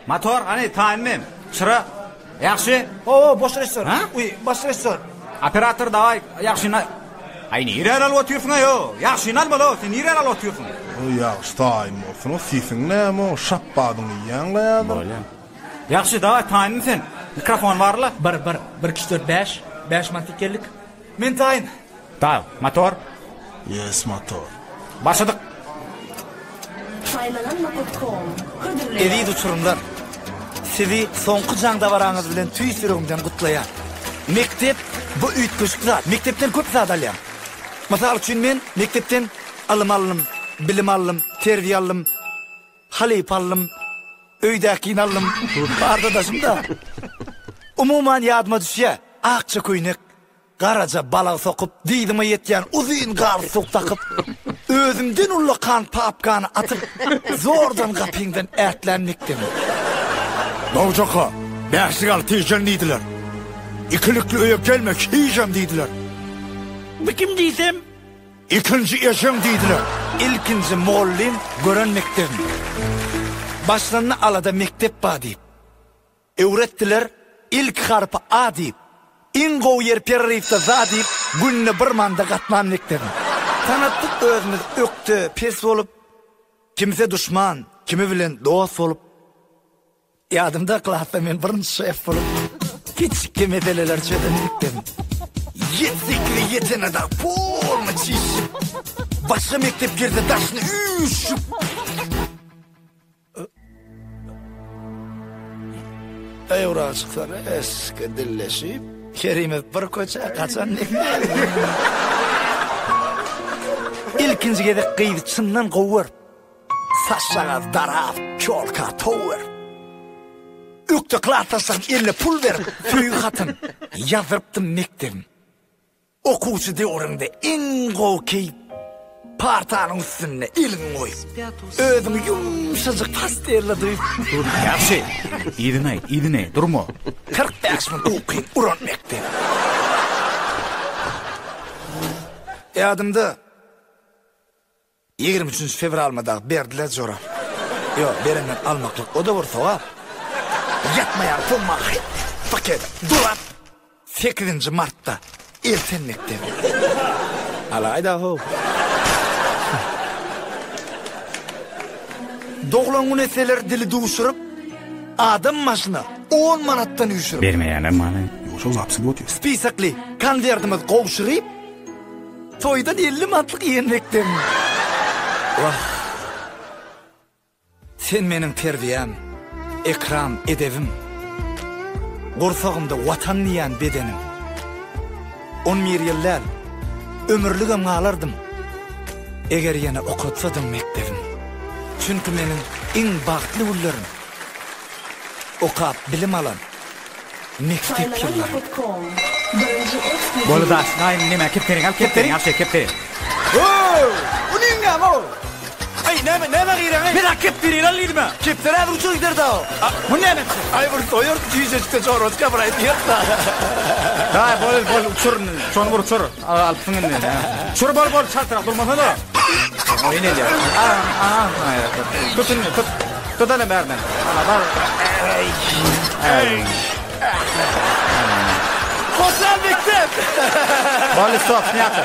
Motor, hani taýinmem. Şıra. Yaxşı. O, boş restoran. Ha? Uy, boş restoran. Operator davay, yaxşyna. Ay nirän alyp oturýarsyň aýo? Yaxşyna almaly, sen nirän alyp oturýarsyň? O ýaxşy taýin bolsun, o siziň näme o şapbadyň ýaňlaýardy. Yaxşı, davay taýin sen. Mikrofon barly? 1 2 4 5 5 mantyk geldik. Men taýin. Daw, motor. Yes, motor. Başladyk. Faylananma.com. Eziz uçurumlar. Sizi soňky jaňda baraňyz bilen tüý sürüňden gutlaýar. Mektep bu üýtgüçlik zat. Mektepden köp zat alýar. Masal üçin men mektepden alym alym, bilim alym, terbiýe alym, halyp alym, öýdäki alym. Bardaşym da. Umuman ýadyma düşýär. Akça köýnek, garaja balag sokup, diýdime ýetýän uzun garsyk takyp, özümden ulla kan papkany atyp, zordan gapyňdan ätlenmekdim. Bawjaka, bäşlik al tiýjen diýdiler. İkilikli öýe gelmek hiýjem diýdiler. Bu kim diýsem? İkinji eşem diýdiler. İlkinji mollim görenmekdim. Başlanny alada mektep ba diýip. Öwretdiler ilk harpy A diýip. İngo yer perrifte za diýip günne bir manda gatmanmekdim. Tanatdyk özümiz ökdi, pes bolup, kimse düşman, kimi bilen dost bolup. Ýadymda klassa men birinji şef bolup, kiçik meseleler çözenmekdim. Yetsikli yetenede polma çişip, başka mektep girdi daşını üşüp. Eýura çyksan eski dilleşip, Kerime bir köçe kaçan ne? İlkinci gedek qıydı çından qovur. Saçlağa daraf, çolka tower. Ökte klatasam eline pul ver, tüyü katın. Yazırptım mektebim. Okuçu diyorunda ingo keyip, partanın üstüne elin koy. Ödümü yumuşacık pasterle duyup. Yaxşı. İdinay, durma. 45 min okuyup uran mektebim. Yadımda 23 fevralmada berdiler zora. Yo, berenden almaklık o da vursa var. Yatmayar pulma paket durat 8. Mart'ta erten mektebim. Alayda ho. Doğulan uneseler dili duşurup adam maşına 10 manattan üşürüp. Bermeýän many. Ýoşa zapsy botyr. Spisakli konvertimiz gowşuryp toýdan 50 manatlyk ýenmekdim. Wah. Sen meniň terbiýäm, ekram edebim. Gursagymda watan diýen bedenim. 11 ýyllar ömürlügem galardım. Eger ýene okutsadım mektebim. Çünkü meniň iň bagtly günlerim okap bilim alan mektep ýyllary. Bolu daş, naýym neme keptering, al keptering, al keptering. Oh! Uninga mo. Ay neme giren? Bir keptering al ýerime. Keptere durçu gider da. Bu neme? Ay bir toýur tüýjeçte çorotka bir aýtýar da. Daý bol uçur, şonu bir uçur. Alypsyň indi. Uçur bol çatrak durmasa da. Oýun edýär. Tut ana berden. Ana Ey. Hoşlan mektep. Bol stop, ýaty.